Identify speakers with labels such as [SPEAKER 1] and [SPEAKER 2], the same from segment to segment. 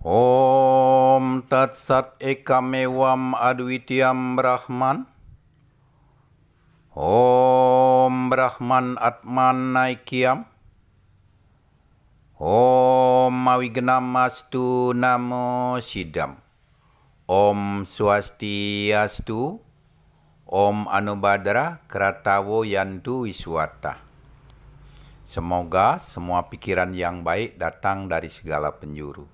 [SPEAKER 1] Om Tat Sat Ekamevam Advitiyam Brahman. Om Brahman Atman Naikyam. Om Awignamastu Namo Siddham. Om Swastiastu. Om Anubhadra Kratawo Yantu Wiswata. Semoga semua pikiran yang baik datang dari segala penjuru.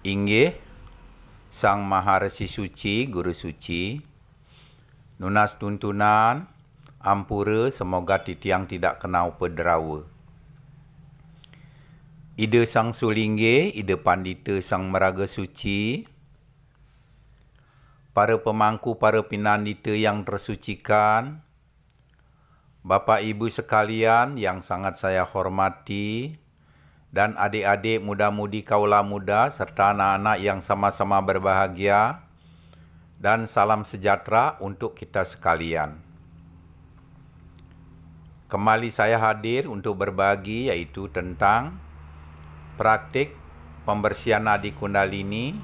[SPEAKER 1] Inggih, Sang Maharesi Suci, Guru Suci, nunas tuntunan, ampura semoga titiang tidak kena upederawa. Ida Sang Sulingge, Ida Pandita Sang Meraga Suci, para pemangku, para pinandita yang tersucikan, Bapak Ibu sekalian yang sangat saya hormati, dan adik-adik muda-mudi kaula muda serta anak-anak yang sama-sama berbahagia, dan salam sejahtera untuk kita sekalian. Kembali saya hadir untuk berbagi yaitu tentang praktik pembersihan nadi kundalini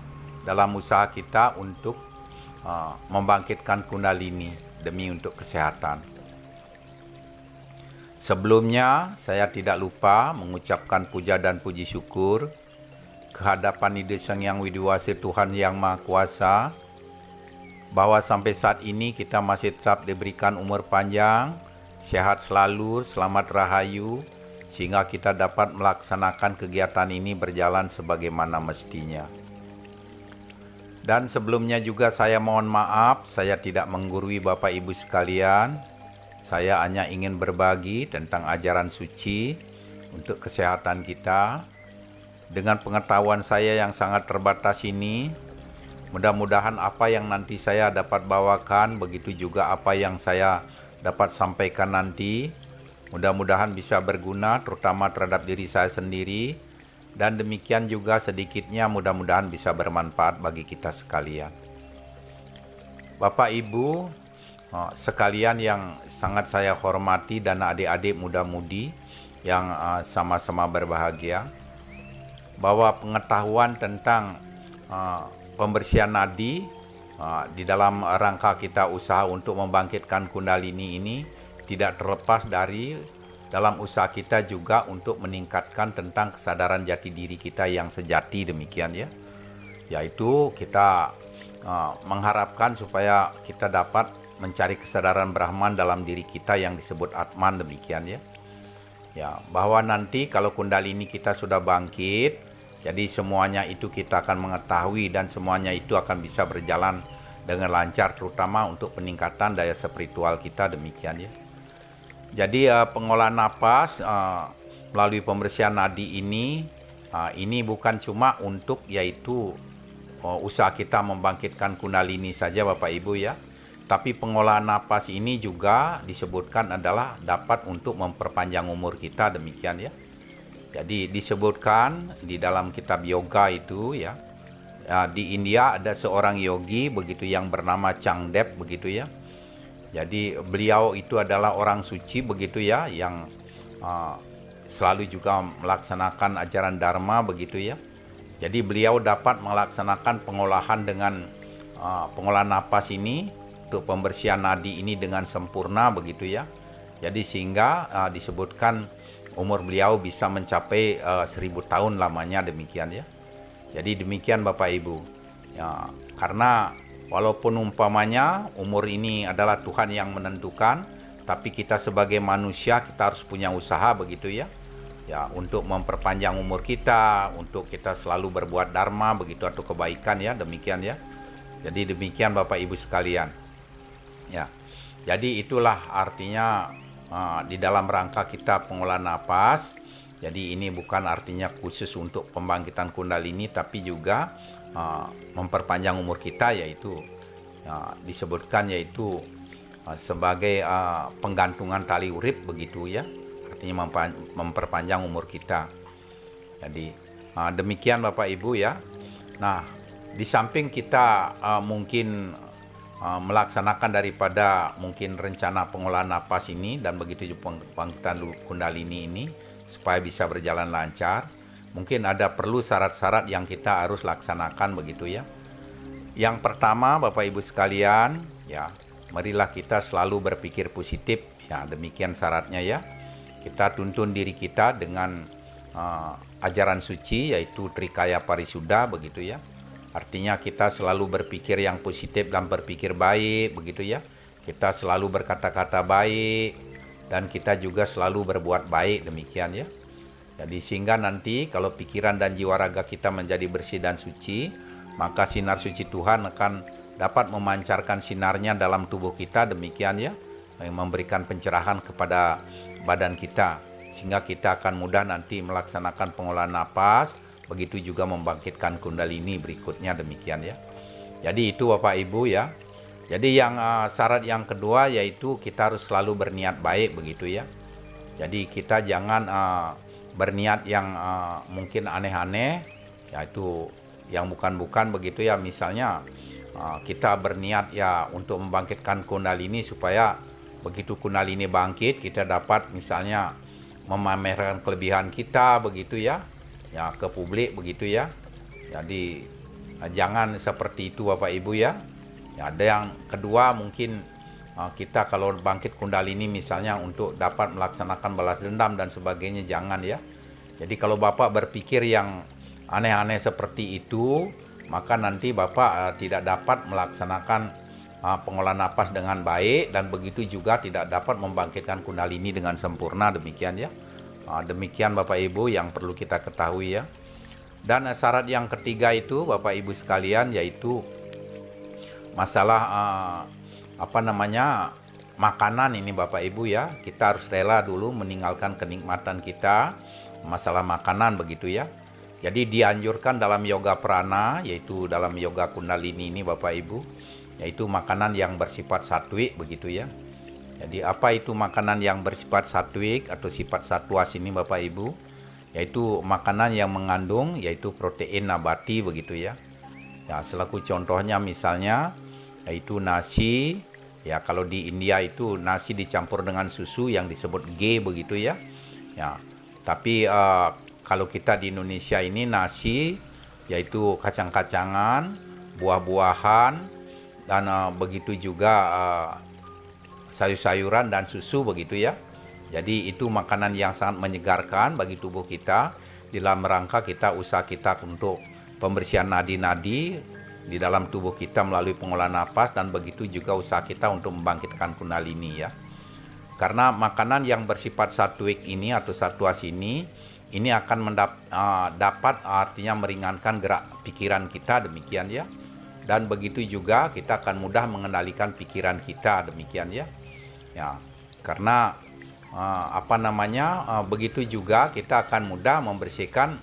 [SPEAKER 1] dalam usaha kita untuk membangkitkan kundalini demi untuk kesehatan. Sebelumnya, saya tidak lupa mengucapkan puja dan puji syukur kehadapan Ida Sang Yang Widiwasa Tuhan Yang Maha Kuasa, bahwa sampai saat ini kita masih tetap diberikan umur panjang, sehat selalu, selamat rahayu, sehingga kita dapat melaksanakan kegiatan ini berjalan sebagaimana mestinya. Dan sebelumnya juga saya mohon maaf, saya tidak menggurui Bapak Ibu sekalian. Saya hanya ingin berbagi tentang ajaran suci untuk kesehatan kita. Dengan pengetahuan saya yang sangat terbatas ini, mudah-mudahan apa yang nanti saya dapat bawakan, begitu juga apa yang saya dapat sampaikan nanti, mudah-mudahan bisa berguna terutama terhadap diri saya sendiri, dan demikian juga sedikitnya mudah-mudahan bisa bermanfaat bagi kita sekalian. Bapak Ibu sekalian yang sangat saya hormati dan adik-adik muda-mudi yang sama-sama berbahagia, bahwa pengetahuan tentang pembersihan nadi di dalam rangka kita usaha untuk membangkitkan kundalini ini tidak terlepas dari dalam usaha kita juga untuk meningkatkan tentang kesadaran jati diri kita yang sejati, demikian ya. Yaitu kita mengharapkan supaya kita dapat mencari kesadaran Brahman dalam diri kita yang disebut Atman, demikian ya. Ya, bahwa nanti kalau kundalini kita sudah bangkit, jadi semuanya itu kita akan mengetahui dan semuanya itu akan bisa berjalan dengan lancar, terutama untuk peningkatan daya spiritual kita, demikian ya. Jadi pengolahan napas melalui pembersihan nadi ini bukan cuma untuk yaitu usaha kita membangkitkan kundalini saja Bapak Ibu ya. Tapi pengolahan napas ini juga disebutkan adalah dapat untuk memperpanjang umur kita, demikian ya. Jadi disebutkan di dalam kitab yoga itu ya, di India ada seorang yogi begitu yang bernama Changdep begitu ya. Jadi beliau itu adalah orang suci begitu ya, yang selalu juga melaksanakan ajaran Dharma begitu ya. Jadi beliau dapat melaksanakan pengolahan dengan pengolahan napas ini untuk pembersihan nadi ini dengan sempurna begitu ya. Jadi sehingga disebutkan umur beliau bisa mencapai 1000 tahun lamanya, demikian ya. Jadi demikian Bapak Ibu ya, karena walaupun umpamanya umur ini adalah Tuhan yang menentukan, tapi kita sebagai manusia kita harus punya usaha begitu ya. Ya, untuk memperpanjang umur kita, untuk kita selalu berbuat dharma begitu atau kebaikan ya, demikian ya. Jadi demikian Bapak Ibu sekalian. Ya, jadi itulah artinya di dalam rangka kita pengolahan napas. Jadi ini bukan artinya khusus untuk pembangkitan kundalini, tapi juga memperpanjang umur kita, yaitu disebutkan yaitu sebagai penggantungan tali urip begitu ya. Artinya memperpanjang umur kita. Jadi demikian Bapak Ibu ya. Nah, di samping kita mungkin melaksanakan daripada mungkin rencana pengolahan napas ini dan begitu juga pembangkitan kundalini ini supaya bisa berjalan lancar, mungkin ada perlu syarat-syarat yang kita harus laksanakan begitu ya. Yang pertama Bapak Ibu sekalian, ya, marilah kita selalu berpikir positif. Ya, demikian syaratnya ya. Kita tuntun diri kita dengan ajaran suci yaitu Trikaya Parisuddha begitu ya. Artinya kita selalu berpikir yang positif dan berpikir baik begitu ya. Kita selalu berkata-kata baik dan kita juga selalu berbuat baik, demikian ya. Jadi sehingga nanti kalau pikiran dan jiwa raga kita menjadi bersih dan suci, maka sinar suci Tuhan akan dapat memancarkan sinarnya dalam tubuh kita, demikian ya, yang memberikan pencerahan kepada badan kita, sehingga kita akan mudah nanti melaksanakan pengolahan napas, begitu juga membangkitkan kundalini berikutnya, demikian ya. Jadi itu Bapak Ibu ya. Jadi yang syarat yang kedua yaitu kita harus selalu berniat baik begitu ya. Jadi kita jangan berniat yang mungkin aneh-aneh, yaitu yang bukan-bukan begitu ya. Misalnya kita berniat ya untuk membangkitkan kundalini supaya begitu kundalini bangkit kita dapat misalnya memamerkan kelebihan kita begitu ya, ya ke publik begitu ya. Jadi jangan seperti itu Bapak Ibu ya. Ya, ada yang kedua mungkin kita kalau bangkit kundalini misalnya untuk dapat melaksanakan balas dendam dan sebagainya, jangan ya. Jadi kalau Bapak berpikir yang aneh-aneh seperti itu, maka nanti Bapak tidak dapat melaksanakan pengolahan napas dengan baik dan begitu juga tidak dapat membangkitkan kundalini dengan sempurna, demikian ya. Demikian Bapak Ibu yang perlu kita ketahui ya. Dan syarat yang ketiga itu Bapak Ibu sekalian yaitu masalah makanan ini Bapak Ibu ya. Kita harus rela dulu meninggalkan kenikmatan kita, masalah makanan begitu ya. Jadi dianjurkan dalam yoga prana, yaitu dalam yoga kundalini ini Bapak Ibu, yaitu makanan yang bersifat satwik begitu ya. Jadi apa itu makanan yang bersifat satwik atau sifat satwas ini Bapak Ibu? Yaitu makanan yang mengandung yaitu protein nabati begitu ya. Ya, selaku contohnya misalnya yaitu nasi, ya kalau di India itu nasi dicampur dengan susu yang disebut ghee begitu ya. Ya, tapi kalau kita di Indonesia ini nasi yaitu kacang-kacangan, buah-buahan dan begitu juga sayur-sayuran dan susu begitu ya. Jadi itu makanan yang sangat menyegarkan bagi tubuh kita dalam rangka kita usaha kita untuk pembersihan nadi-nadi di dalam tubuh kita melalui pengolahan napas dan begitu juga usaha kita untuk membangkitkan kundalini ya. Karena makanan yang bersifat satwik ini atau satwas ini akan dapat artinya meringankan gerak pikiran kita, demikian ya. Dan begitu juga kita akan mudah mengendalikan pikiran kita, demikian ya. Ya, karena begitu juga kita akan mudah membersihkan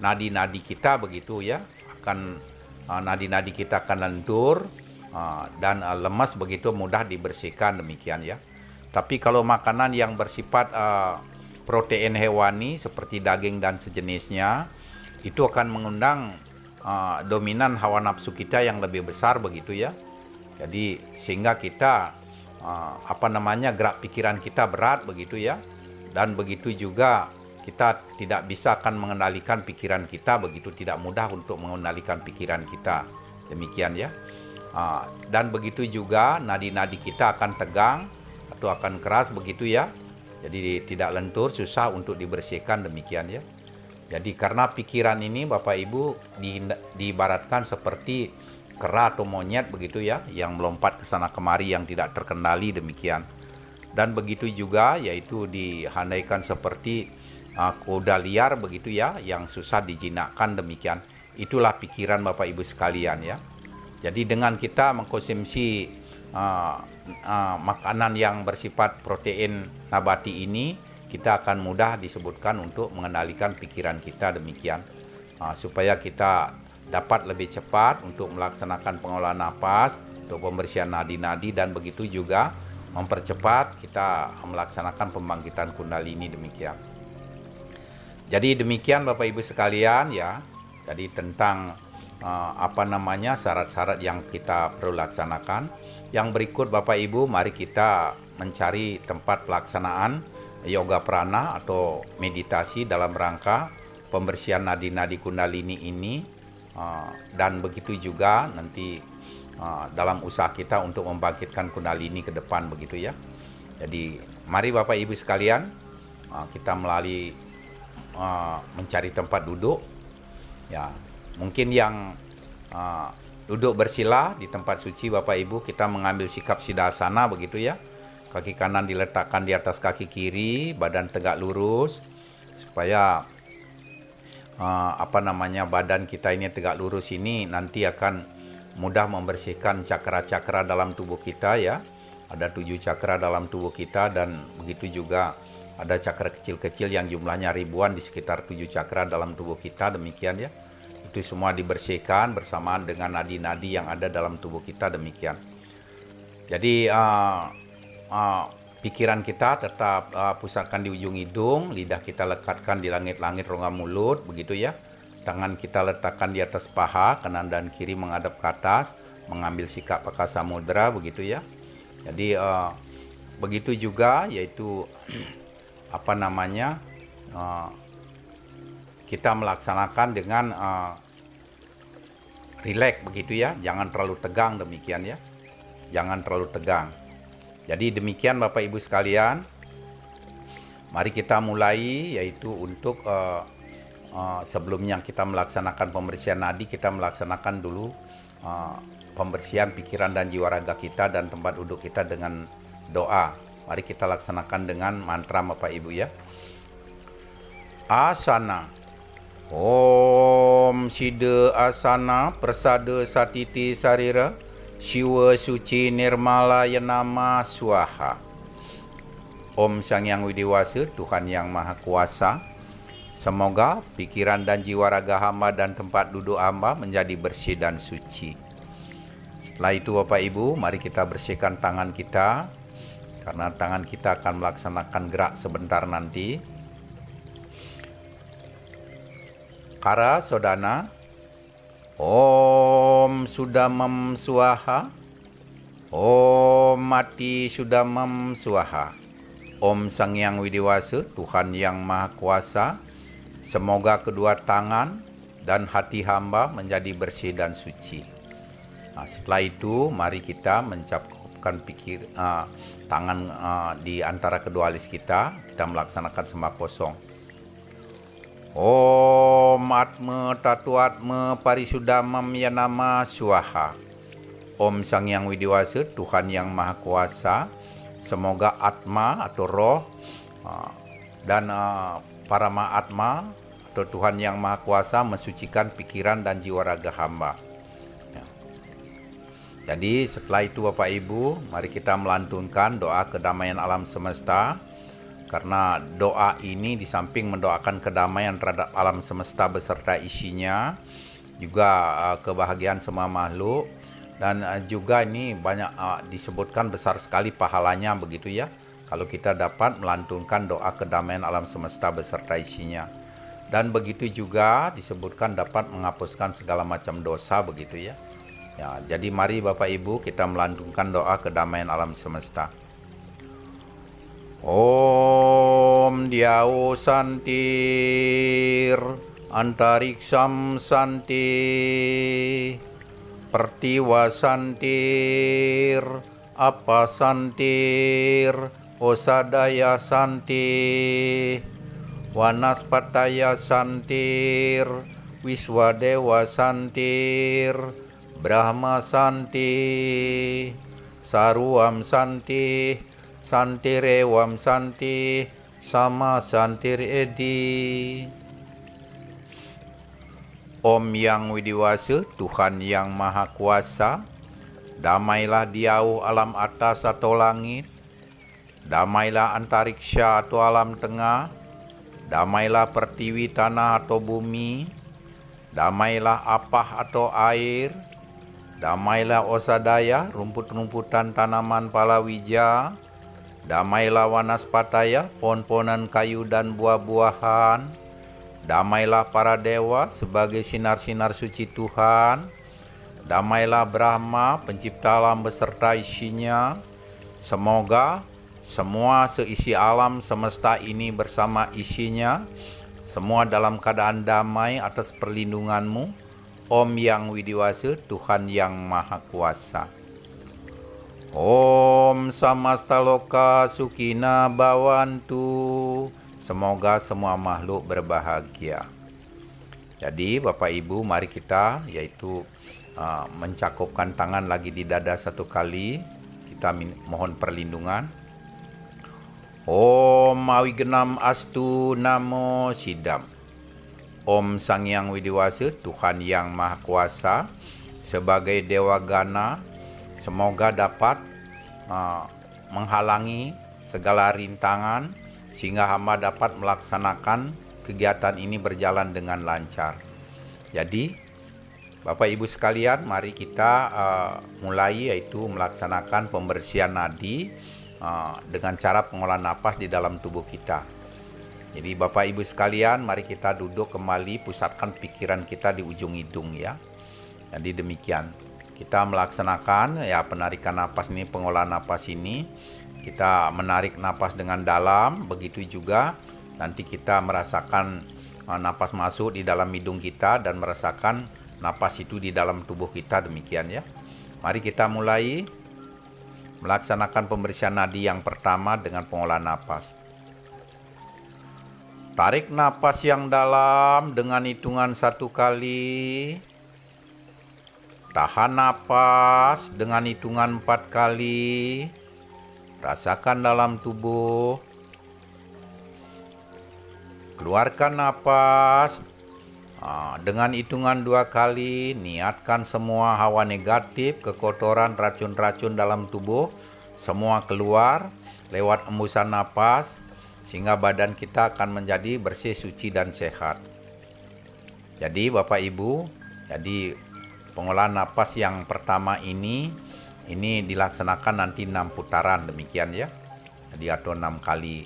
[SPEAKER 1] nadi-nadi kita begitu ya. Nadi-nadi kita akan lentur dan lemas begitu mudah dibersihkan, demikian ya. Tapi kalau makanan yang bersifat protein hewani seperti daging dan sejenisnya itu akan mengundang dominan hawa nafsu kita yang lebih besar begitu ya. Jadi sehingga kita gerak pikiran kita berat begitu ya. Dan begitu juga kita tidak bisa akan mengendalikan pikiran kita begitu, tidak mudah untuk mengendalikan pikiran kita, demikian ya. Dan begitu juga nadi-nadi kita akan tegang atau akan keras begitu ya. Jadi tidak lentur, susah untuk dibersihkan, demikian ya. Jadi karena pikiran ini Bapak Ibu diibaratkan seperti kera atau monyet begitu ya, yang melompat ke sana kemari yang tidak terkendali, demikian. Dan begitu juga yaitu dihandaikan seperti kuda liar begitu ya, yang susah dijinakkan, demikian. Itulah pikiran Bapak Ibu sekalian ya. Jadi dengan kita mengkonsumsi makanan yang bersifat protein nabati ini, kita akan mudah disebutkan untuk mengendalikan pikiran kita, demikian. Supaya kita dapat lebih cepat untuk melaksanakan pengolahan napas, untuk pembersihan nadi-nadi dan begitu juga mempercepat kita melaksanakan pembangkitan kundalini, demikian. Jadi demikian Bapak Ibu sekalian ya. Jadi tentang syarat-syarat yang kita perlu laksanakan. Yang berikut Bapak Ibu, mari kita mencari tempat pelaksanaan yoga prana atau meditasi dalam rangka pembersihan nadi-nadi kundalini ini, dan begitu juga nanti dalam usaha kita untuk membangkitkan kundalini ke depan begitu ya. Jadi mari Bapak Ibu sekalian, kita melalui mencari tempat duduk ya. Mungkin yang duduk bersila di tempat suci Bapak Ibu, kita mengambil sikap siddhasana begitu ya. Kaki kanan diletakkan di atas kaki kiri, badan tegak lurus supaya badan kita ini tegak lurus, ini nanti akan mudah membersihkan cakra-cakra dalam tubuh kita ya. Ada 7 cakra dalam tubuh kita, dan begitu juga ada cakra kecil-kecil yang jumlahnya ribuan di sekitar 7 cakra dalam tubuh kita, demikian ya. Itu semua dibersihkan bersamaan dengan nadi-nadi yang ada dalam tubuh kita, demikian. Jadi pikiran kita tetap pusatkan di ujung hidung, lidah kita lekatkan di langit-langit rongga mulut, begitu ya. Tangan kita letakkan di atas paha, kanan dan kiri menghadap ke atas, mengambil sikap pakasa mudra, begitu ya. Jadi begitu juga, yaitu kita melaksanakan dengan rileks begitu ya, jangan terlalu tegang, demikian ya. Jangan terlalu tegang. Jadi demikian Bapak Ibu sekalian, mari kita mulai, yaitu untuk sebelumnya kita melaksanakan pembersihan nadi, kita melaksanakan dulu pembersihan pikiran dan jiwa raga kita dan tempat duduk kita dengan doa. Mari kita laksanakan dengan mantra Bapak Ibu ya. Asana. Om Siddha Asana Prasada Satiti Sarira Siwa Suci Nirmala Yanama Swaha. Om Sang Yang Widiwasa, Tuhan Yang Maha Kuasa, semoga pikiran dan jiwa raga hamba dan tempat duduk hamba menjadi bersih dan suci. Setelah itu Bapak Ibu, mari kita bersihkan tangan kita, karena tangan kita akan melaksanakan gerak sebentar nanti. Kara Sodana, Om Sudamam Swaha, Om Mati Sudamam Swaha. Om Sang Yang Widiwasa, Tuhan Yang Maha Kuasa, semoga kedua tangan dan hati hamba menjadi bersih dan suci. Nah, setelah itu mari kita mencapkan tangan di antara kedua alis kita melaksanakan sembah kosong. Om Atma Tatu Atma Parisudamam Yanama Swaha. Om Sang Yang Widiwasa, Tuhan Yang Maha Kuasa, semoga Atma atau roh dan Parama Atma atau Tuhan Yang Maha Kuasa mensucikan pikiran dan jiwa raga hamba. Ya. Jadi setelah itu Bapak Ibu, mari kita melantunkan doa kedamaian alam semesta. Karena doa ini di samping mendoakan kedamaian terhadap alam semesta beserta isinya, juga kebahagiaan semua makhluk, dan juga ini banyak disebutkan besar sekali pahalanya begitu ya, kalau kita dapat melantunkan doa kedamaian alam semesta beserta isinya. Dan begitu juga disebutkan dapat menghapuskan segala macam dosa begitu ya. Ya, jadi mari Bapak Ibu kita melantunkan doa kedamaian alam semesta. Om Dyau Santir Antariksam Santi Pertiwa Santir Apa Santir Osadaya Santi Wanaspataya Santir Wiswadewa Santir Brahma Santi Saruam Santi Santirewam Santi Sama Santir Edi. Om Yang Widiwasa, Tuhan Yang Maha Kuasa, damailah diau alam atas atau langit, damailah antariksha atau alam tengah, damailah pertiwi tanah atau bumi, damailah apah atau air, damailah osadaya rumput-rumputan tanaman palawija, damailah wanaspataya, pohon-pohonan kayu dan buah-buahan. Damailah para dewa sebagai sinar-sinar suci Tuhan. Damailah Brahma, pencipta alam beserta isinya. Semoga semua seisi alam semesta ini bersama isinya semua dalam keadaan damai atas perlindungan-Mu, Om Yang Widiwasa, Tuhan Yang Maha Kuasa. Om Samasta Loka Sukina Bhavantu. Semoga semua makhluk berbahagia. Jadi Bapak Ibu, mari kita mencakupkan tangan lagi di dada satu kali. Kita mohon perlindungan. Om Awigenam Astu Namo Sidam. Om Sang Yang Widiwasa, Tuhan Yang Maha Kuasa, sebagai Dewa Gana, semoga dapat menghalangi segala rintangan sehingga hamba dapat melaksanakan kegiatan ini berjalan dengan lancar. Jadi Bapak Ibu sekalian, mari kita mulai yaitu melaksanakan pembersihan nadi dengan cara pengolahan napas di dalam tubuh kita. Jadi Bapak Ibu sekalian, mari kita duduk kembali, pusatkan pikiran kita di ujung hidung ya. Jadi demikian, kita melaksanakan penarikan napas ini, pengolahan napas ini. Kita menarik napas dengan dalam, begitu juga nanti kita merasakan napas masuk di dalam hidung kita dan merasakan napas itu di dalam tubuh kita, demikian ya. Mari kita mulai melaksanakan pembersihan nadi yang pertama dengan pengolahan napas. Tarik napas yang dalam dengan hitungan 1 kali. Tahan napas dengan hitungan 4 kali. Rasakan dalam tubuh. Keluarkan napas dengan hitungan 2 kali. Niatkan semua hawa negatif, kekotoran, racun-racun dalam tubuh semua keluar lewat embusan napas, sehingga badan kita akan menjadi bersih, suci, dan sehat. Jadi Bapak Ibu, jadi pengolahan napas yang pertama ini dilaksanakan nanti 6 putaran, demikian ya. Jadi atau 6 kali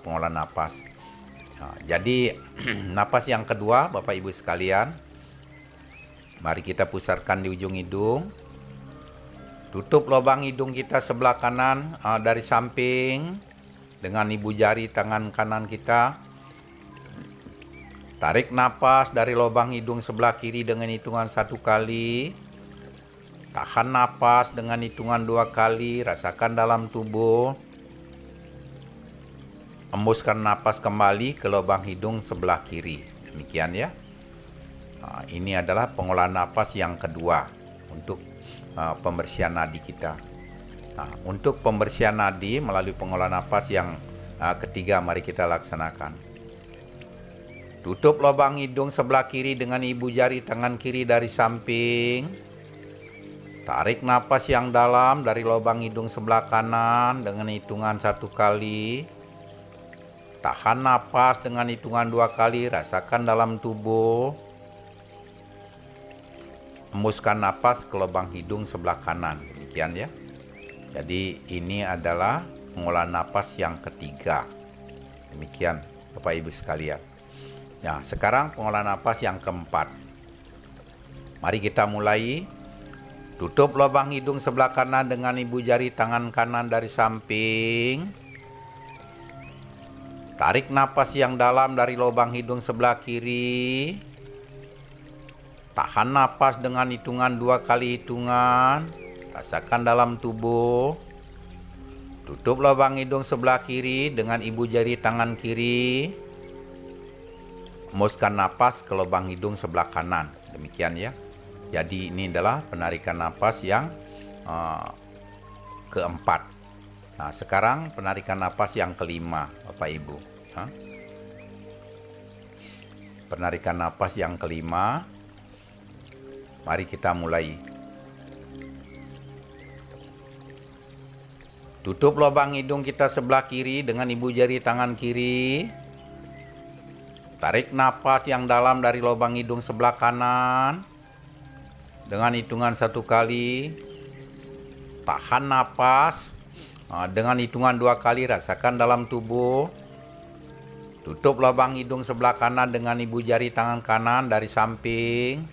[SPEAKER 1] pengolahan napas. Jadi napas yang kedua Bapak Ibu sekalian, mari kita pusatkan di ujung hidung. Tutup lubang hidung kita sebelah kanan dari samping dengan ibu jari tangan kanan kita. Tarik napas dari lubang hidung sebelah kiri dengan hitungan 1 kali. Tahan napas dengan hitungan 2 kali, rasakan dalam tubuh. Embuskan napas kembali ke lubang hidung sebelah kiri. Demikian ya. Ini adalah pengolahan napas yang kedua untuk pembersihan nadi kita. Untuk pembersihan nadi melalui pengolahan napas yang ketiga, mari kita laksanakan. Tutup lubang hidung sebelah kiri dengan ibu jari tangan kiri dari samping. Tarik napas yang dalam dari lubang hidung sebelah kanan dengan hitungan 1 kali. Tahan napas dengan hitungan 2 kali, rasakan dalam tubuh. Embuskan napas ke lubang hidung sebelah kanan, demikian ya. Jadi ini adalah pengolahan napas yang ketiga. Demikian Bapak Ibu sekalian. Nah, sekarang pengolahan napas yang keempat. Mari kita mulai. Tutup lubang hidung sebelah kanan dengan ibu jari tangan kanan dari samping. Tarik napas yang dalam dari lubang hidung sebelah kiri. Tahan napas dengan hitungan 2 kali hitungan. Rasakan dalam tubuh. Tutup lubang hidung sebelah kiri dengan ibu jari tangan kiri. Embuskan napas ke lubang hidung sebelah kanan. Demikian ya. Jadi ini adalah penarikan napas yang keempat. Nah, sekarang penarikan napas yang kelima, Bapak Ibu. Penarikan napas yang kelima. Mari kita mulai. Tutup lubang hidung kita sebelah kiri dengan ibu jari tangan kiri. Tarik napas yang dalam dari lubang hidung sebelah kanan dengan hitungan 1 kali. Tahan napas dengan hitungan 2 kali, rasakan dalam tubuh. Tutup lubang hidung sebelah kanan dengan ibu jari tangan kanan dari samping.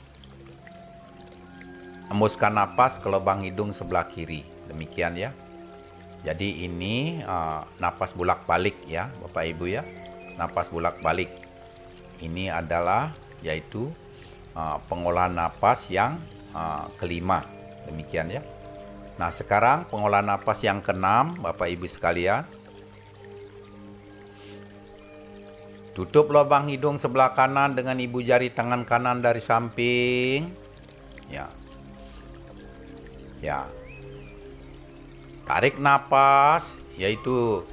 [SPEAKER 1] Embuskan napas ke lubang hidung sebelah kiri. Demikian ya. Jadi ini napas bolak-balik ya Bapak Ibu ya. Napas bolak-balik. ini adalah yaitu pengolahan napas yang kelima. Demikian ya. Nah, sekarang pengolahan napas yang keenam, Bapak Ibu sekalian. Tutup lubang hidung sebelah kanan dengan ibu jari tangan kanan dari samping. Ya. Ya. Tarik napas, yaitu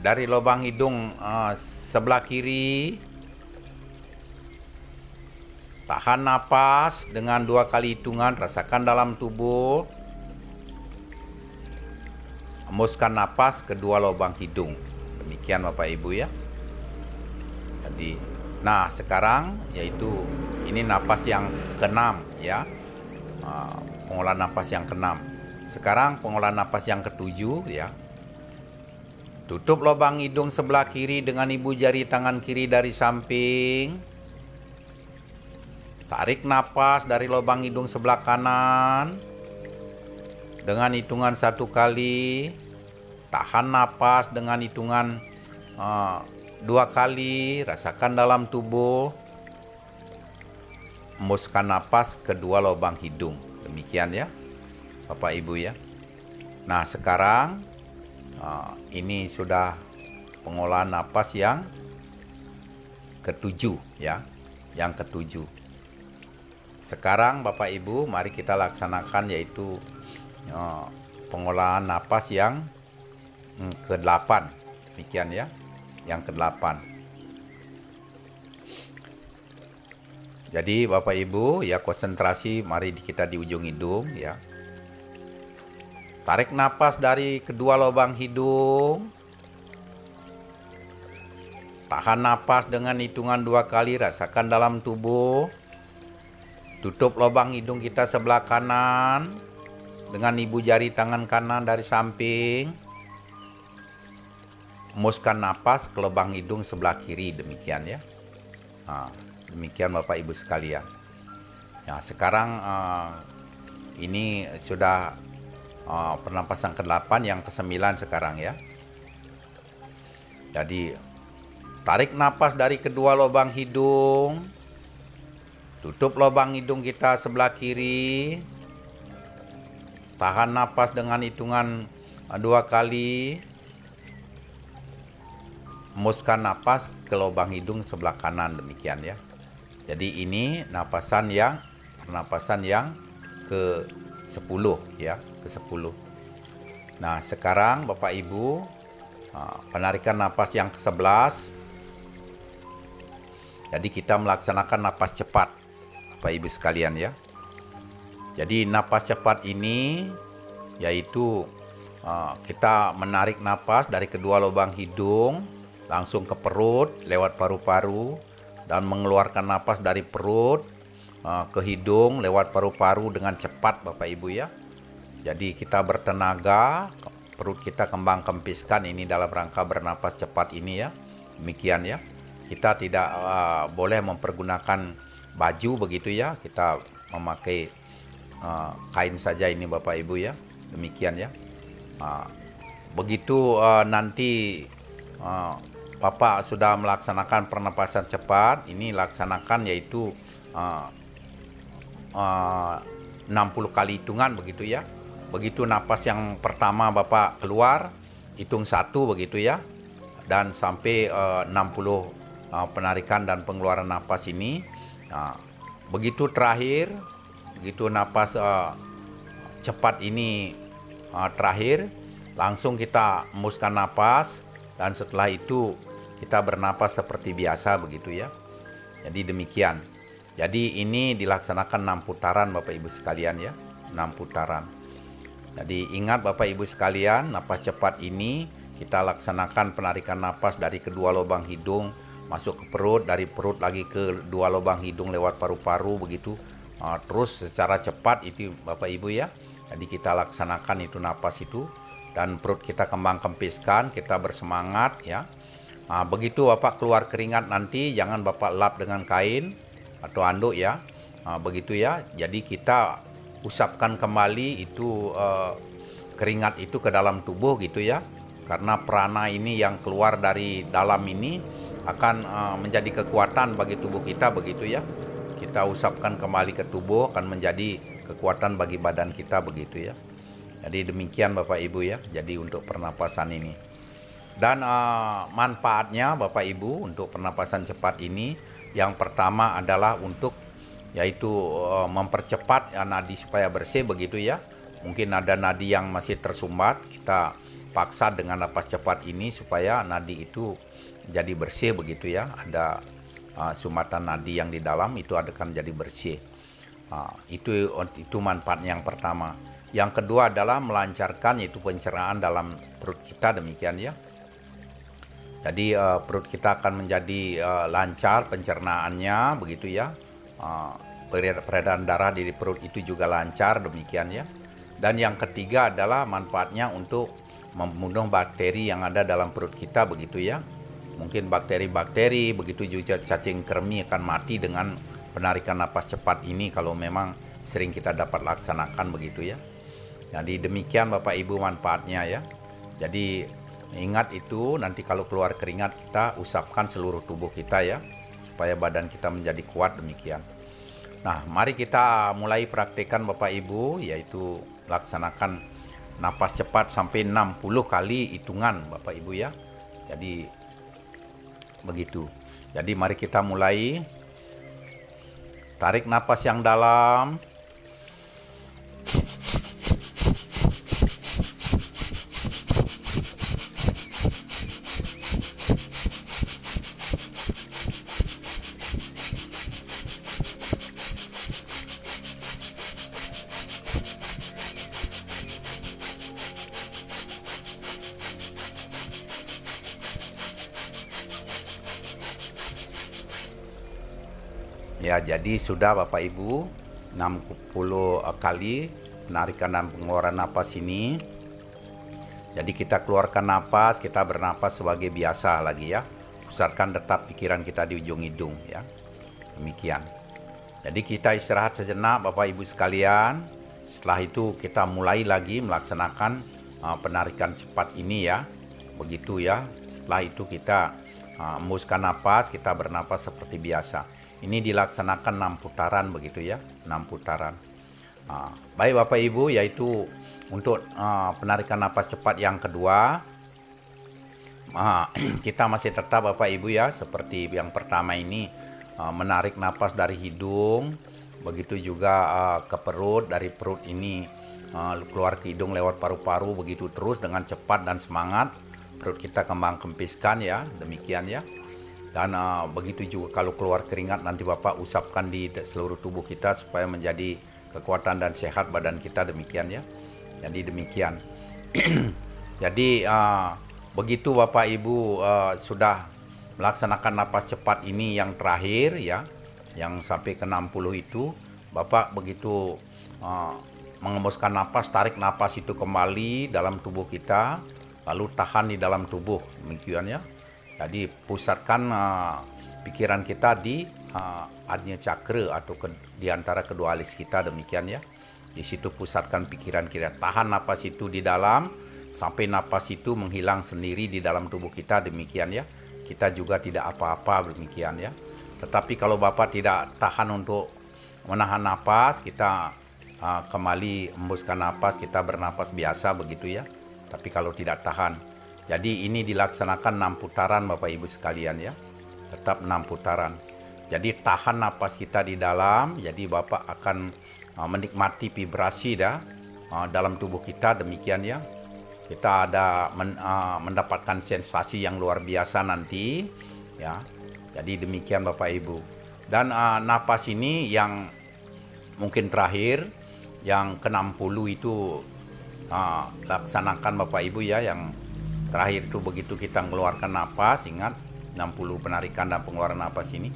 [SPEAKER 1] dari lubang hidung sebelah kiri. Tahan napas dengan 2 kali hitungan, rasakan dalam tubuh. Hembuskan napas ke 2 lubang hidung. Demikian Bapak Ibu ya. Jadi, nah sekarang yaitu ini napas yang keenam ya. Pengolahan napas yang keenam. Sekarang pengolahan napas yang ketujuh ya. Tutup lubang hidung sebelah kiri dengan ibu jari tangan kiri dari samping. Tarik napas dari lubang hidung sebelah kanan dengan hitungan 1 kali. Tahan napas dengan hitungan 2 kali. Rasakan dalam tubuh. Hembuskan napas ke 2 lubang hidung. Demikian ya Bapak Ibu ya. Nah sekarang ini sudah pengolahan napas yang ketujuh ya. Yang ketujuh. Sekarang Bapak Ibu mari kita laksanakan yaitu pengolahan napas yang ke-8. Demikian ya. Yang ke-8. Jadi Bapak Ibu ya konsentrasi, mari kita di ujung hidung ya. Tarik napas dari kedua lubang hidung. Tahan napas dengan hitungan 2 kali, rasakan dalam tubuh. Tutup lubang hidung kita sebelah kanan dengan ibu jari tangan kanan dari samping. Hembuskan napas ke lubang hidung sebelah kiri. Demikian ya. Demikian Bapak Ibu sekalian. Ya, sekarang ini sudah pernapasan ke-8, yang ke-9 sekarang ya. Jadi tarik napas dari kedua lubang hidung. Tutup lubang hidung kita sebelah kiri. Tahan napas dengan hitungan 2 kali. Hembuskan napas ke lubang hidung sebelah kanan. Demikian ya. Jadi ini pernapasan yang ke-10 ya, ke-10. Nah, sekarang Bapak Ibu penarikan napas yang ke-11. Jadi kita melaksanakan napas cepat Bapak Ibu sekalian ya. Jadi napas cepat ini yaitu kita menarik napas dari kedua lubang hidung langsung ke perut lewat paru-paru dan mengeluarkan napas dari perut ke hidung lewat paru-paru dengan cepat Bapak Ibu ya. Jadi kita bertenaga, perut kita kembang kempiskan, ini dalam rangka bernapas cepat ini ya. Demikian ya. Kita tidak boleh mempergunakan baju begitu ya. Kita memakai kain saja ini Bapak Ibu ya. Demikian ya. Begitu nanti Bapak sudah melaksanakan pernapasan cepat, ini laksanakan yaitu 60 kali hitungan begitu ya. Begitu napas yang pertama Bapak keluar, hitung 1 begitu ya. Dan sampai 60 penarikan dan pengeluaran napas ini. Begitu terakhir, begitu napas cepat ini terakhir, langsung kita hembuskan napas dan setelah itu kita bernapas seperti biasa begitu ya. Jadi demikian. Jadi ini dilaksanakan 6 putaran Bapak Ibu sekalian ya. 6 putaran. Jadi ingat Bapak Ibu sekalian, napas cepat ini kita laksanakan penarikan napas dari kedua lubang hidung masuk ke perut, dari perut lagi ke dua lubang hidung lewat paru-paru begitu. Terus secara cepat itu Bapak Ibu ya. Jadi kita laksanakan itu napas itu dan perut kita kembang kempiskan, kita bersemangat ya. Begitu Bapak keluar keringat nanti jangan Bapak lap dengan kain atau anduk ya. Begitu ya. Jadi kita usapkan kembali itu keringat itu ke dalam tubuh gitu ya. Karena prana ini yang keluar dari dalam ini akan menjadi kekuatan bagi tubuh kita begitu ya. Kita usapkan kembali ke tubuh akan menjadi kekuatan bagi badan kita begitu ya. Jadi demikian Bapak Ibu ya. Jadi untuk pernapasan ini. Dan manfaatnya Bapak Ibu untuk pernapasan cepat ini, yang pertama adalah untuk yaitu mempercepat nadi supaya bersih begitu ya. Mungkin ada nadi yang masih tersumbat, kita paksa dengan napas cepat ini supaya nadi itu jadi bersih begitu ya. Ada sumbatan nadi yang di dalam itu akan jadi bersih. Itu manfaat yang pertama. Yang kedua adalah melancarkan yaitu pencernaan dalam perut kita demikian ya. Jadi perut kita akan menjadi lancar pencernaannya begitu ya. Peredaran darah di perut itu juga lancar demikian ya. Dan yang ketiga adalah manfaatnya untuk membunuh bakteri yang ada dalam perut kita begitu ya. Mungkin bakteri-bakteri begitu juga cacing kremi akan mati dengan penarikan napas cepat ini kalau memang sering kita dapat laksanakan begitu ya. Jadi demikian Bapak Ibu manfaatnya ya. Jadi ingat itu, nanti kalau keluar keringat kita usapkan seluruh tubuh kita ya, supaya badan kita menjadi kuat demikian. Nah, mari kita mulai praktekkan Bapak Ibu, yaitu laksanakan napas cepat sampai 60 kali hitungan Bapak Ibu ya. Jadi begitu. Jadi mari kita mulai. Tarik napas yang dalam. Ya, jadi sudah Bapak Ibu 60 kali penarikan dan pengeluaran napas ini. Jadi kita keluarkan napas, kita bernapas sebagai biasa lagi ya. Pusatkan tetap pikiran kita di ujung hidung ya. Demikian. Jadi kita istirahat sejenak Bapak Ibu sekalian. Setelah itu kita mulai lagi melaksanakan penarikan cepat ini ya. Begitu ya. Setelah itu kita hembuskan napas, kita bernapas seperti biasa. Ini dilaksanakan 6 putaran begitu ya, 6 putaran. Baik Bapak Ibu, yaitu untuk penarikan napas cepat yang kedua, kita masih tetap Bapak Ibu ya, seperti yang pertama ini, menarik napas dari hidung, begitu juga ke perut, dari perut ini keluar ke hidung lewat paru-paru, begitu terus dengan cepat dan semangat, perut kita kembang kempiskan ya, demikian ya. Dan begitu juga kalau keluar keringat nanti Bapak usapkan di seluruh tubuh kita supaya menjadi kekuatan dan sehat badan kita demikian ya. Jadi demikian. Jadi begitu Bapak Ibu sudah melaksanakan napas cepat ini yang terakhir ya, yang sampai ke 60 itu, Bapak begitu mengembuskan napas, tarik napas itu kembali dalam tubuh kita, lalu tahan di dalam tubuh demikian ya. Jadi pusatkan pikiran kita di Ajna Cakra atau di antara kedua alis kita demikian ya. Di situ pusatkan pikiran kita. Tahan napas itu di dalam sampai napas itu menghilang sendiri di dalam tubuh kita demikian ya. Kita juga tidak apa-apa demikian ya. Tetapi kalau Bapak tidak tahan untuk menahan napas, kita kembali hembuskan napas, kita bernapas biasa begitu ya. Tapi kalau tidak tahan, jadi ini dilaksanakan 6 putaran Bapak Ibu sekalian ya. Tetap 6 putaran. Jadi tahan napas kita di dalam, jadi Bapak akan menikmati vibrasi dalam tubuh kita demikian ya. Kita ada mendapatkan sensasi yang luar biasa nanti ya. Jadi demikian Bapak Ibu. Dan napas ini yang mungkin terakhir, yang ke-60 itu laksanakan Bapak Ibu ya, yang terakhir itu begitu kita mengeluarkan napas, ingat 60 penarikan dan pengeluaran napas ini,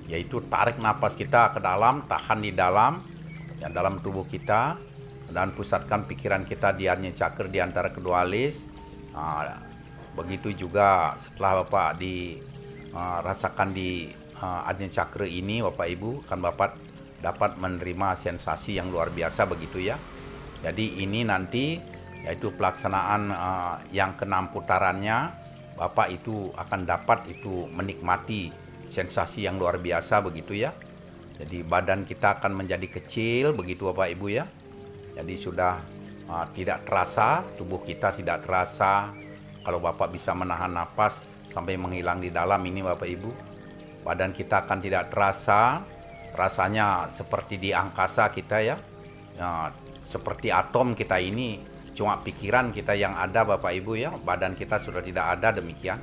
[SPEAKER 1] yaitu tarik napas kita ke dalam, tahan di dalam, ya, dalam tubuh kita, dan pusatkan pikiran kita di Ajna Cakra di antara kedua alis. Begitu juga setelah Bapak rasakan di Ajna Cakra ini Bapak Ibu, kan Bapak dapat menerima sensasi yang luar biasa begitu ya. Jadi ini nanti yaitu pelaksanaan yang ke-6 putarannya, Bapak itu akan dapat itu menikmati sensasi yang luar biasa begitu ya. Jadi badan kita akan menjadi kecil begitu Bapak Ibu ya. Jadi sudah tidak terasa, tubuh kita tidak terasa. Kalau Bapak bisa menahan napas sampai menghilang di dalam ini Bapak Ibu, badan kita akan tidak terasa, rasanya seperti di angkasa kita ya. Seperti atom kita ini, cuma pikiran kita yang ada Bapak Ibu ya, badan kita sudah tidak ada demikian.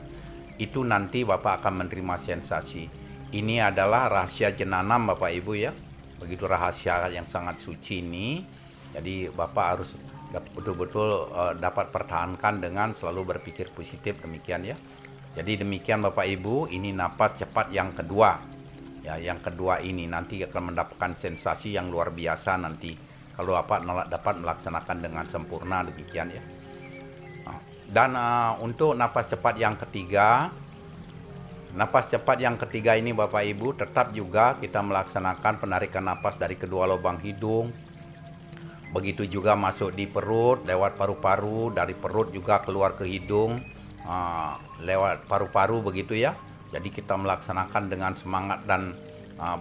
[SPEAKER 1] Itu nanti Bapak akan menerima sensasi. Ini adalah rahasia jenanam Bapak Ibu ya. Begitu rahasia yang sangat suci ini. Jadi Bapak harus betul-betul dapat pertahankan dengan selalu berpikir positif demikian ya. Jadi demikian Bapak Ibu, ini napas cepat yang kedua. Ya, yang kedua ini nanti akan mendapatkan sensasi yang luar biasa nanti kalau Bapak dapat melaksanakan dengan sempurna demikian ya. Dan untuk napas cepat yang ketiga, ini Bapak Ibu tetap juga kita melaksanakan penarikan napas dari kedua lubang hidung. Begitu juga masuk di perut, lewat paru-paru, dari perut juga keluar ke hidung, lewat paru-paru begitu ya. Jadi kita melaksanakan dengan semangat dan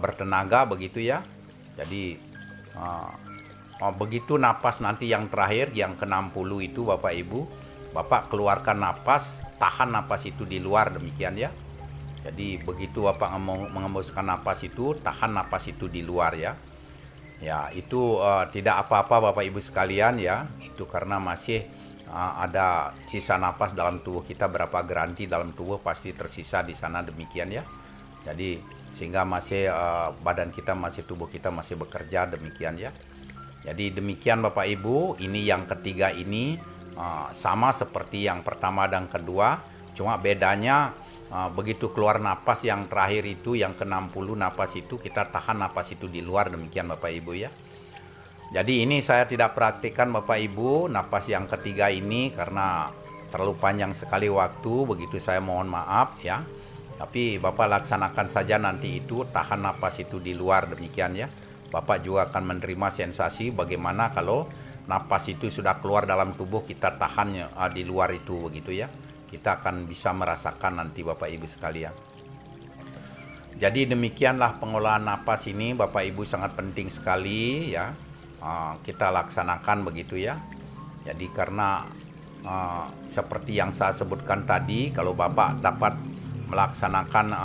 [SPEAKER 1] bertenaga begitu ya. Jadi begitu napas nanti yang terakhir, yang ke-60 itu Bapak Ibu, Bapak keluarkan napas, tahan napas itu di luar demikian ya. Jadi begitu Bapak mengembuskan napas itu, tahan napas itu di luar ya. Ya, itu tidak apa-apa Bapak Ibu sekalian ya. Itu karena masih ada sisa napas dalam tubuh kita, berapa granti dalam tubuh pasti tersisa di sana demikian ya. Jadi sehingga masih badan kita masih, tubuh kita masih bekerja demikian ya. Jadi demikian Bapak Ibu, ini yang ketiga ini sama seperti yang pertama dan kedua, cuma bedanya begitu keluar napas yang terakhir itu, yang ke-60 napas itu, kita tahan napas itu di luar demikian Bapak Ibu ya. Jadi ini saya tidak praktikkan Bapak Ibu napas yang ketiga ini karena terlalu panjang sekali waktu, begitu saya mohon maaf ya. Tapi Bapak laksanakan saja nanti itu, tahan napas itu di luar demikian ya. Bapak juga akan menerima sensasi bagaimana kalau napas itu sudah keluar dalam tubuh, kita tahannya di luar itu begitu ya. Kita akan bisa merasakan nanti Bapak Ibu sekalian. Jadi demikianlah pengolahan napas ini Bapak Ibu, sangat penting sekali ya. Kita laksanakan begitu ya. Jadi karena seperti yang saya sebutkan tadi, kalau Bapak dapat melaksanakan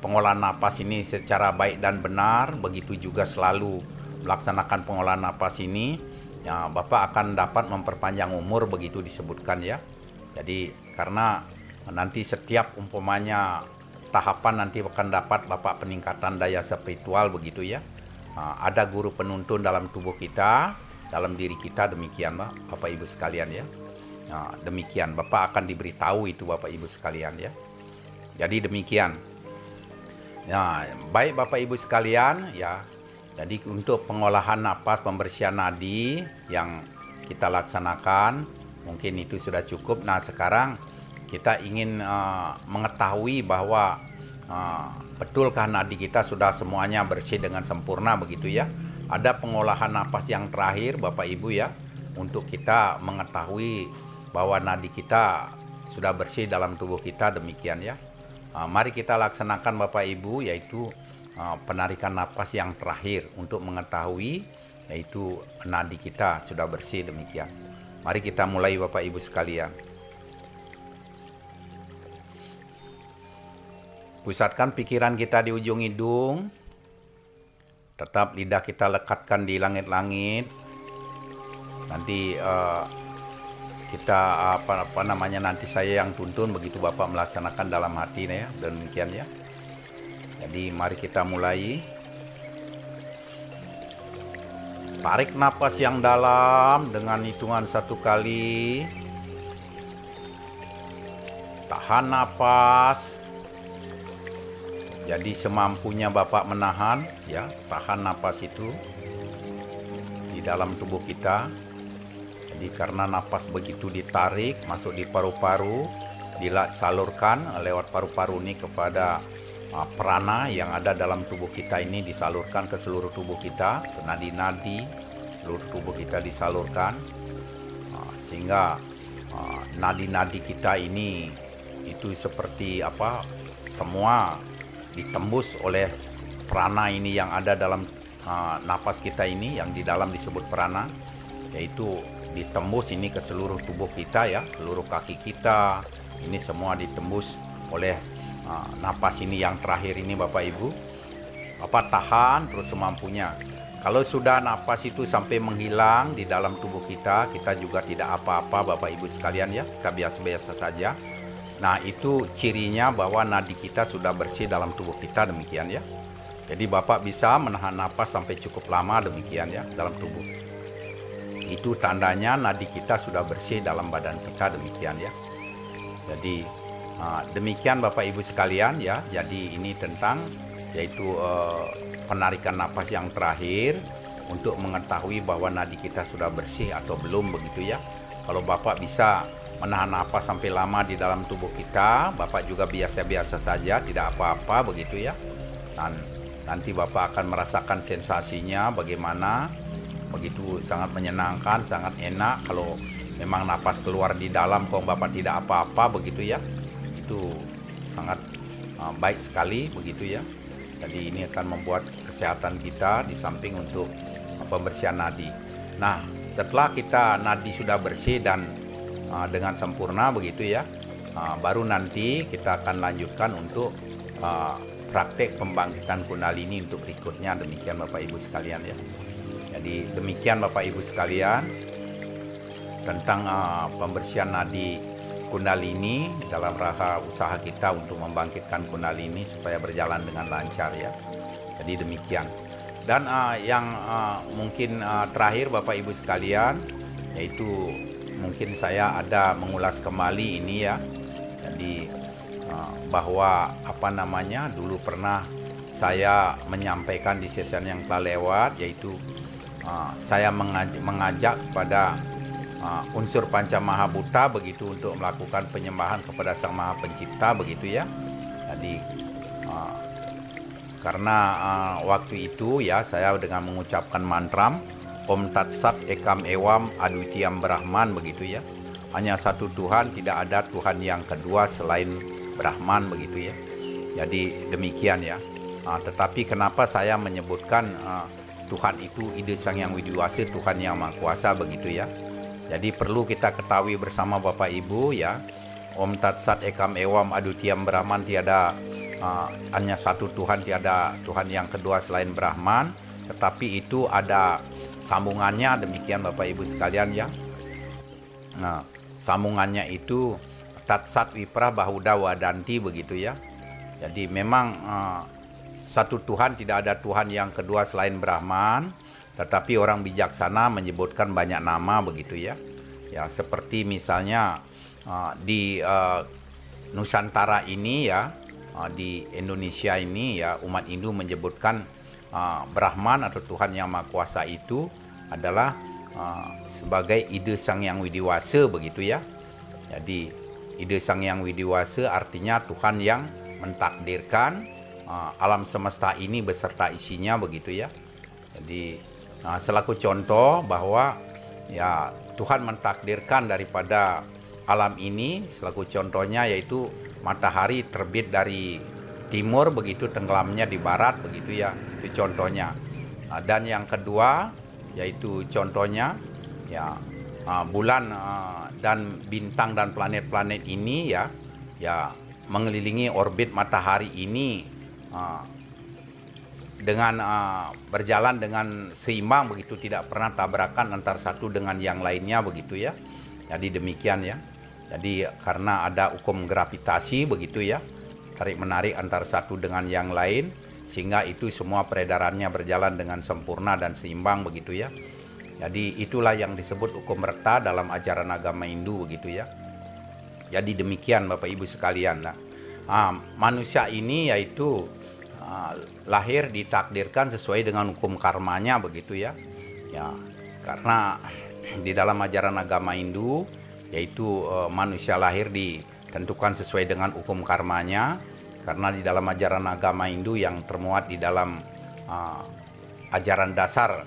[SPEAKER 1] pengolahan napas ini secara baik dan benar, begitu juga selalu melaksanakan pengolahan napas ini, ya Bapak akan dapat memperpanjang umur begitu disebutkan ya. Jadi karena nanti setiap umpamanya tahapan nanti akan dapat Bapak peningkatan daya spiritual begitu ya. Ada guru penuntun dalam tubuh kita, dalam diri kita demikian Bapak Ibu sekalian ya. Demikian Bapak akan diberitahu itu Bapak Ibu sekalian ya. Jadi demikian. Ya, baik Bapak Ibu sekalian ya. Jadi untuk pengolahan napas, pembersihan nadi yang kita laksanakan mungkin itu sudah cukup. Nah sekarang kita ingin mengetahui bahwa betulkah nadi kita sudah semuanya bersih dengan sempurna begitu ya. Ada pengolahan napas yang terakhir Bapak Ibu ya, untuk kita mengetahui bahwa nadi kita sudah bersih dalam tubuh kita demikian ya. Mari kita laksanakan Bapak Ibu, yaitu penarikan napas yang terakhir untuk mengetahui yaitu nadi kita sudah bersih demikian. Mari kita mulai Bapak Ibu sekalian. Pusatkan pikiran kita di ujung hidung. Tetap lidah kita lekatkan di langit-langit. Nanti kita nanti saya yang tuntun begitu Bapak melaksanakan dalam hati ya, demikian ya. Jadi mari kita mulai. Tarik napas yang dalam dengan hitungan 1 kali. Tahan napas. Jadi semampunya Bapak menahan ya, tahan napas itu di dalam tubuh kita. Jadi karena napas begitu ditarik masuk di paru-paru, disalurkan lewat paru-paru ini kepada prana yang ada dalam tubuh kita ini, disalurkan ke seluruh tubuh kita, ke nadi-nadi seluruh tubuh kita disalurkan, sehingga nadi-nadi kita ini itu seperti apa, semua ditembus oleh prana ini yang ada dalam napas kita ini, yang di dalam disebut prana, yaitu ditembus ini ke seluruh tubuh kita ya, seluruh kaki kita ini semua ditembus oleh napas ini yang terakhir ini Bapak Ibu. Bapak tahan terus semampunya. Kalau sudah napas itu sampai menghilang di dalam tubuh kita, kita juga tidak apa-apa Bapak Ibu sekalian ya, kita biasa-biasa saja. Nah itu cirinya bahwa nadi kita sudah bersih dalam tubuh kita, demikian ya. Jadi Bapak bisa menahan napas sampai cukup lama demikian ya dalam tubuh. Itu tandanya nadi kita sudah bersih dalam badan kita, demikian ya. Jadi demikian Bapak Ibu sekalian ya. Jadi ini tentang yaitu penarikan napas yang terakhir untuk mengetahui bahwa nadi kita sudah bersih atau belum begitu ya. Kalau Bapak bisa menahan napas sampai lama di dalam tubuh kita, Bapak juga biasa-biasa saja, tidak apa-apa begitu ya. Dan nanti Bapak akan merasakan sensasinya bagaimana, begitu sangat menyenangkan, sangat enak. Kalau memang napas keluar di dalam kok Bapak tidak apa-apa begitu ya, itu sangat baik sekali begitu ya. Jadi ini akan membuat kesehatan kita di samping untuk pembersihan nadi. Nah setelah kita nadi sudah bersih dan dengan sempurna begitu ya, baru nanti kita akan lanjutkan untuk praktek pembangkitan kundalini untuk berikutnya, demikian Bapak Ibu sekalian ya. Jadi demikian Bapak Ibu sekalian tentang pembersihan nadi kundalini dalam rangka usaha kita untuk membangkitkan kundalini supaya berjalan dengan lancar ya. Jadi demikian. Dan yang mungkin terakhir Bapak Ibu sekalian, yaitu mungkin saya ada mengulas kembali ini ya. Jadi bahwa dulu pernah saya menyampaikan di sesi yang telah lewat, yaitu saya mengajak kepada unsur panca maha buta begitu untuk melakukan penyembahan kepada Sang Maha Pencipta begitu ya. Jadi karena waktu itu ya saya dengan mengucapkan mantra Om Tat Sat Ekam Ewam Adwitiyam Brahman begitu ya. Hanya satu Tuhan, tidak ada Tuhan yang kedua selain Brahman begitu ya. Jadi demikian ya. Tetapi kenapa saya menyebutkan Tuhan itu Ide Sang Yang Widiwasa, Tuhan Yang Maha Kuasa begitu ya. Jadi perlu kita ketahui bersama Bapak Ibu ya, Om Tat Sat Ekam Ewam Adwitiyam Brahman, tiada hanya satu Tuhan, tiada Tuhan yang kedua selain Brahman. Tetapi itu ada sambungannya, demikian Bapak Ibu sekalian ya. Nah, sambungannya itu Tat Sat Wipra Bahuda Wadanti begitu ya. Jadi memang satu Tuhan, tidak ada Tuhan yang kedua selain Brahman. Tetapi orang bijaksana menyebutkan banyak nama begitu ya. Ya seperti misalnya di Nusantara ini ya, di Indonesia ini ya, umat Hindu menyebutkan Brahman atau Tuhan Yang Maha Kuasa itu adalah sebagai Ide Sang Yang Widiwasa begitu ya. Jadi Ide Sang Yang Widiwasa artinya Tuhan yang mentakdirkan alam semesta ini beserta isinya begitu ya. Jadi selaku contoh bahwa ya Tuhan mentakdirkan daripada alam ini, selaku contohnya yaitu matahari terbit dari timur begitu, tenggelamnya di barat begitu ya, itu contohnya. Dan yang kedua yaitu contohnya ya bulan dan bintang dan planet-planet ini ya mengelilingi orbit matahari ini dengan berjalan dengan seimbang begitu, tidak pernah tabrakan antar satu dengan yang lainnya begitu ya. Jadi demikian ya. Jadi karena ada hukum gravitasi begitu ya, tarik menarik antar satu dengan yang lain, sehingga itu semua peredarannya berjalan dengan sempurna dan seimbang begitu ya. Jadi itulah yang disebut hukum rekta dalam ajaran agama Hindu begitu ya. Jadi demikian Bapak Ibu sekalian. Manusia ini yaitu lahir ditakdirkan sesuai dengan hukum karmanya begitu ya. Ya, karena di dalam ajaran agama Hindu yaitu manusia lahir ditentukan sesuai dengan hukum karmanya, karena di dalam ajaran agama Hindu yang termuat di dalam ajaran dasar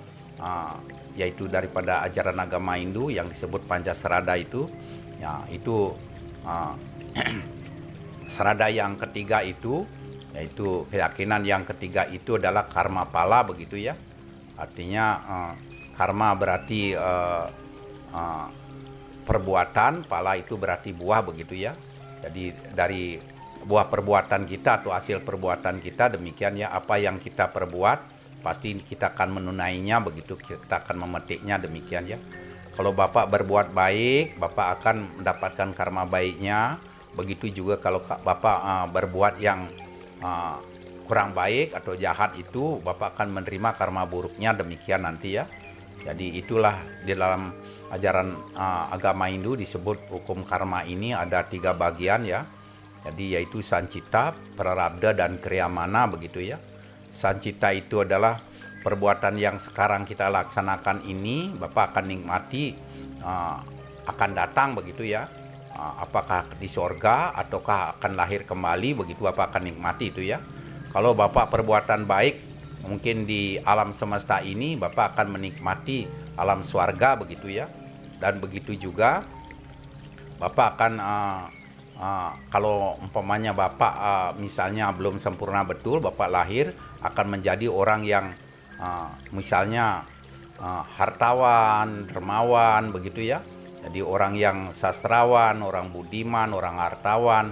[SPEAKER 1] yaitu daripada ajaran agama Hindu yang disebut Pancasrada itu ya, itu serada yang ketiga itu, yaitu keyakinan yang ketiga itu adalah karma pala begitu ya. Artinya karma berarti perbuatan, pala itu berarti buah begitu ya. Jadi dari buah perbuatan kita atau hasil perbuatan kita, demikian ya, apa yang kita perbuat pasti kita akan menunainya begitu, kita akan memetiknya, demikian ya. Kalau Bapak berbuat baik, Bapak akan mendapatkan karma baiknya. Begitu juga kalau Bapak berbuat yang kurang baik atau jahat, itu Bapak akan menerima karma buruknya, demikian nanti ya. Jadi itulah di dalam ajaran agama Hindu disebut hukum karma ini ada 3 bagian ya. Jadi yaitu sancita, prarabdha, dan kriyamana begitu ya. Sancita itu adalah perbuatan yang sekarang kita laksanakan ini, Bapak akan nikmati akan datang begitu ya. Apakah di sorga ataukah akan lahir kembali begitu, Bapak akan nikmati itu ya. Kalau Bapak perbuatan baik mungkin di alam semesta ini, Bapak akan menikmati alam swarga begitu ya. Dan begitu juga Bapak akan kalau umpamanya Bapak misalnya belum sempurna betul, Bapak lahir akan menjadi orang yang misalnya hartawan, dermawan begitu ya. Jadi orang yang sastrawan, orang budiman, orang hartawan,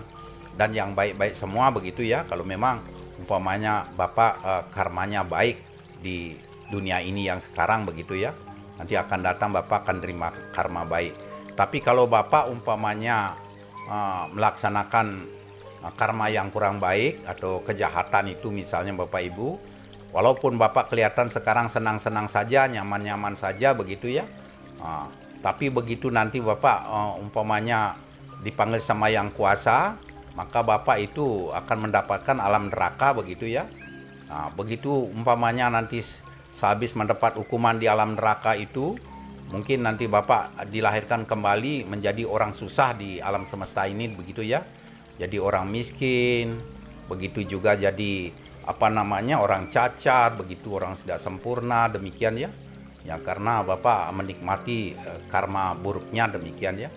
[SPEAKER 1] dan yang baik-baik semua begitu ya. Kalau memang umpamanya Bapak karmanya baik di dunia ini yang sekarang begitu ya, nanti akan datang Bapak akan terima karma baik. Tapi kalau Bapak umpamanya melaksanakan karma yang kurang baik atau kejahatan itu misalnya Bapak Ibu, walaupun Bapak kelihatan sekarang senang-senang saja, nyaman-nyaman saja begitu ya, tapi begitu nanti Bapak umpamanya dipanggil sama yang kuasa, maka Bapak itu akan mendapatkan alam neraka begitu ya. Begitu umpamanya nanti sehabis mendapat hukuman di alam neraka itu, mungkin nanti Bapak dilahirkan kembali menjadi orang susah di alam semesta ini begitu ya. Jadi orang miskin, begitu juga jadi orang cacat, begitu orang tidak sempurna, demikian ya. Ya karena Bapak menikmati karma buruknya, demikian ya.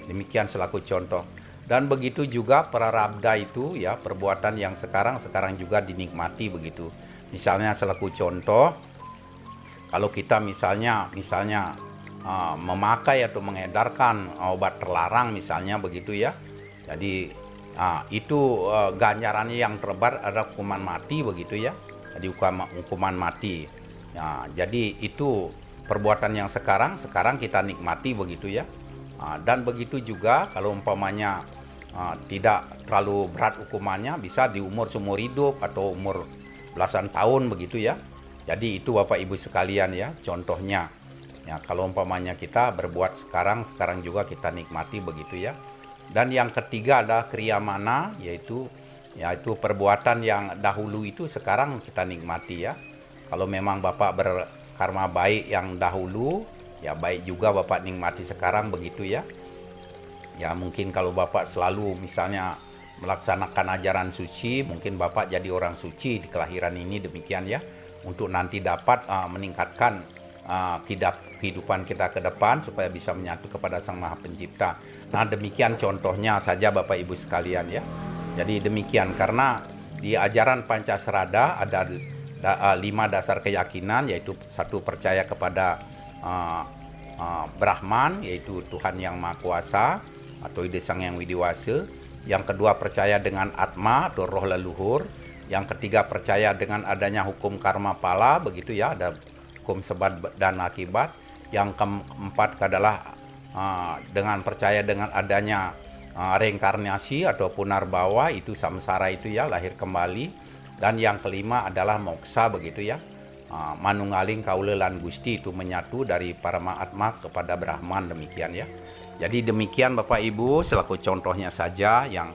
[SPEAKER 1] Demikian selaku contoh. Dan begitu juga prarabdha itu ya, perbuatan yang sekarang juga dinikmati begitu. Misalnya selaku contoh, kalau kita misalnya memakai atau mengedarkan obat terlarang misalnya begitu ya. Jadi itu ganjarannya yang terberat adalah hukuman mati begitu ya. Jadi hukuman mati. Ya, jadi itu perbuatan yang sekarang kita nikmati begitu ya. Dan begitu juga kalau umpamanya tidak terlalu berat hukumannya, bisa di umur seumur hidup atau umur belasan tahun begitu ya. Jadi itu Bapak Ibu sekalian ya contohnya. Ya, kalau umpamanya kita berbuat sekarang juga kita nikmati begitu ya. Dan yang ketiga adalah kriyamana, yaitu perbuatan yang dahulu itu sekarang kita nikmati ya. Kalau memang Bapak berkarma baik yang dahulu, ya baik juga Bapak nikmati sekarang begitu ya. Ya mungkin kalau Bapak selalu misalnya melaksanakan ajaran suci, mungkin Bapak jadi orang suci di kelahiran ini, demikian ya. Untuk nanti dapat meningkatkan kehidupan kita ke depan supaya bisa menyatu kepada Sang Maha Pencipta. Nah demikian contohnya saja Bapak Ibu sekalian ya. Jadi demikian, karena di ajaran Pancasrada ada 5 dasar keyakinan, yaitu 1 percaya kepada Brahman, yaitu Tuhan yang Maha Kuasa atau Ide Sang Yang Widiwasa. Yang kedua percaya dengan Atma atau roh leluhur. Yang ketiga percaya dengan adanya hukum karma pala begitu ya, ada hukum sebab dan akibat. Yang keempat adalah dengan percaya dengan adanya reinkarnasi atau punarbawa, itu samsara itu ya, lahir kembali. Dan yang kelima adalah moksa begitu ya, manunggaling kaula lan Gusti, itu menyatu dari Paramatma kepada Brahman, demikian ya. Jadi demikian Bapak Ibu selaku contohnya saja yang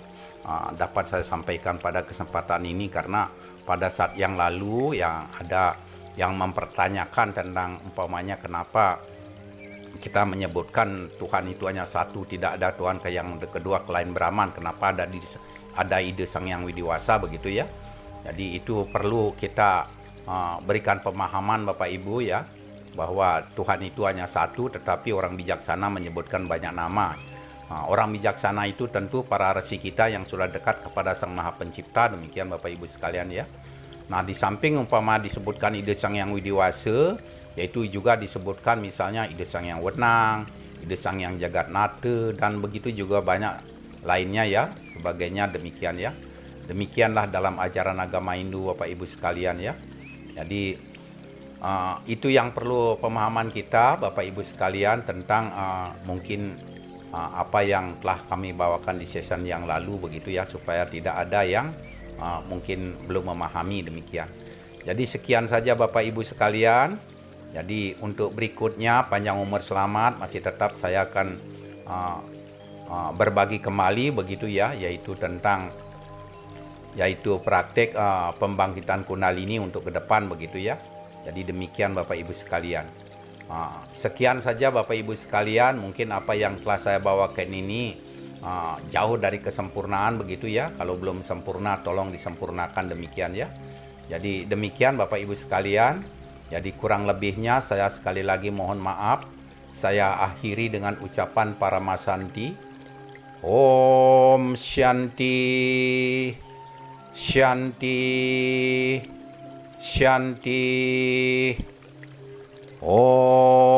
[SPEAKER 1] dapat saya sampaikan pada kesempatan ini, karena pada saat yang lalu yang ada yang mempertanyakan tentang umpamanya kenapa kita menyebutkan Tuhan itu hanya satu, tidak ada Tuhan yang kedua selain Brahman, kenapa ada Ide Sang Yang Widiwasa begitu ya. Jadi itu perlu kita berikan pemahaman Bapak Ibu ya, bahwa Tuhan itu hanya satu, tetapi orang bijaksana menyebutkan banyak nama. Orang bijaksana itu tentu para resi kita yang sudah dekat kepada Sang Maha Pencipta. Demikian Bapak Ibu sekalian ya. Nah, di samping umpama disebutkan ide Sang Yang Widiwasa, yaitu juga disebutkan misalnya ide Sang Yang Wenang, ide Sang Yang Jagatnata, dan begitu juga banyak lainnya ya, sebagainya demikian ya. Demikianlah dalam ajaran agama Hindu Bapak Ibu sekalian ya. Jadi itu yang perlu pemahaman kita Bapak Ibu sekalian tentang mungkin apa yang telah kami bawakan di season yang lalu begitu ya, supaya tidak ada yang mungkin belum memahami demikian. Jadi sekian saja Bapak Ibu sekalian. Jadi untuk berikutnya panjang umur selamat masih tetap saya akan berbagi kembali begitu ya, yaitu tentang praktek pembangkitan Kundalini untuk ke depan begitu ya. Jadi demikian Bapak Ibu sekalian. Sekian saja Bapak Ibu sekalian, mungkin apa yang telah saya bawakan ini jauh dari kesempurnaan begitu ya. Kalau belum sempurna tolong disempurnakan demikian ya. Jadi demikian Bapak Ibu sekalian. Jadi kurang lebihnya saya sekali lagi mohon maaf. Saya akhiri dengan ucapan Paramasanti. Om Shanti Shanti Shanti. Om